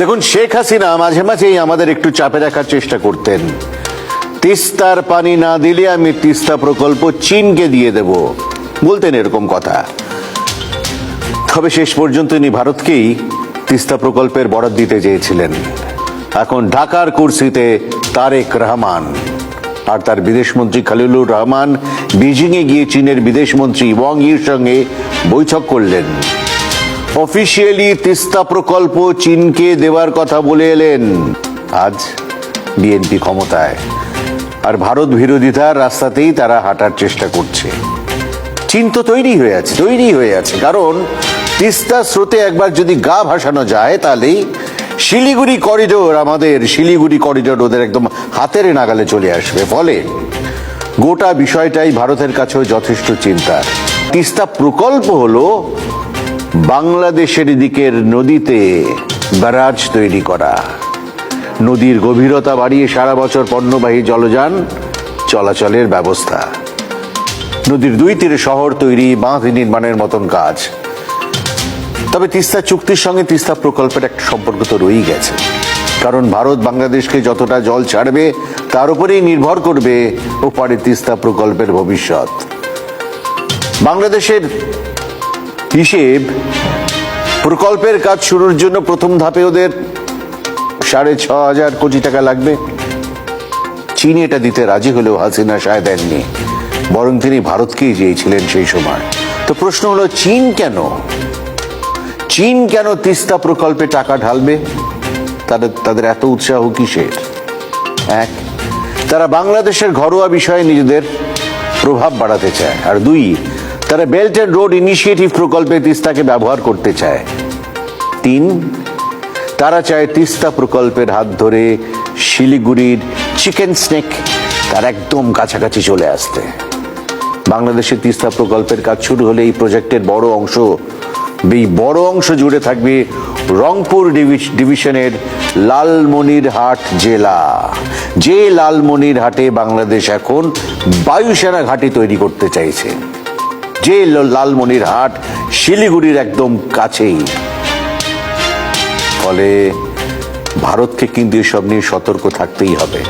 দেখুন, শেখ হাসিনা মাঝে মাঝেই আমাদের একটু চাপে রাখার চেষ্টা করতেন। তিস্তার পানি না দিলে আমি তিস্তা প্রকল্প চীনকে দিয়ে দেব, বলতেন এরকম কথা। তবে শেষ পর্যন্ত তিনি ভারতকেই তিস্তা প্রকল্পের বরাদ দিতে চেয়েছিলেন। এখন ঢাকার কুর্সিতে তারেক রহমান আর তার বিদেশমন্ত্রী খলিলুর রহমান বেজিং এ গিয়ে চীনের বিদেশমন্ত্রী ওয়াং ইর সঙ্গে বৈঠক করলেন। অফিসিয়ালি তিস্তা প্রকল্প চীনকে দেওয়ার কথা বলে এলেন। আজ বিএনপি ক্ষমতায়, আর ভারত বিরোধিতার রাস্তাতেই তারা হাঁটার চেষ্টা করছে। চীন তো তৈরি হয়ে আছে, কারণ তিস্তা স্রোতে একবার যদি গা ভাসানো যায় তাহলেই শিলিগুড়ি করিডোর, আমাদের শিলিগুড়ি করিডোর ওদের একদম হাতের নাগালে চলে আসবে। ফলে গোটা বিষয়টাই ভারতের কাছেও যথেষ্ট চিন্তার। তিস্তা প্রকল্প হলো বাংলাদেশের দিকের নদীতে ব্যারাজ তৈরি করা, নদীর গভীরতা বাড়িয়ে সারা বছর পণ্যবাহী জলযান চলাচলের ব্যবস্থা, নদীর দুই তীরে শহর তৈরি, বাঁধ নির্মাণের মতন কাজ। তবে তিস্তা চুক্তির সঙ্গে তিস্তা প্রকল্পের একটা সম্পর্ক তো রয়েই গেছে, কারণ ভারত বাংলাদেশকে যতটা জল ছাড়বে তার উপরেই নির্ভর করবে ওপারে তিস্তা প্রকল্পের ভবিষ্যৎ। বাংলাদেশের হিসেব, প্রকল্পের কাজ শুরুর জন্য প্রথম ধাপে ওদের 6,500 কোটি টাকা লাগবে। চীন এটা দিতে রাজি হলেও হাসিনা সায় দেননি, বরং তিনি ভারতকেই চেয়েছিলেন সেই সময়। তো প্রশ্ন হলো, চীন কেন তিস্তা প্রকল্পে টাকা ঢালবে? তাদের এত উৎসাহ কিসের? এক, তারা বাংলাদেশের ঘরোয়া বিষয়ে নিজেদের প্রভাব বাড়াতে চায়, আর দুই, তারা বেল্ট অ্যান্ড রোড ইনিশিয়েটিভ প্রকল্পে তিস্তাকে ব্যবহার করতে চায়। তিন, তারা চায় তিস্তা প্রকল্পের হাত ধরে শিলিগুড়ির চিকেন স্নেক তার একদম কাছাকাছি চলে আসতে। বাংলাদেশের তিস্তা প্রকল্পের কাজ শুরু হলে এই প্রজেক্টের বড় অংশ জুড়ে থাকবে রংপুর ডিভিশনের লালমনিরহাট জেলা। যে লালমনিরহাটে বাংলাদেশ এখন বায়ুসেনা ঘাঁটি তৈরি করতে চাইছে, যে লালমনিরহাট শিলিগুড়ির একদম কাছেই। ফলে ভারতকে কিন্তু এসব নিয়ে সতর্ক থাকতেই হবে।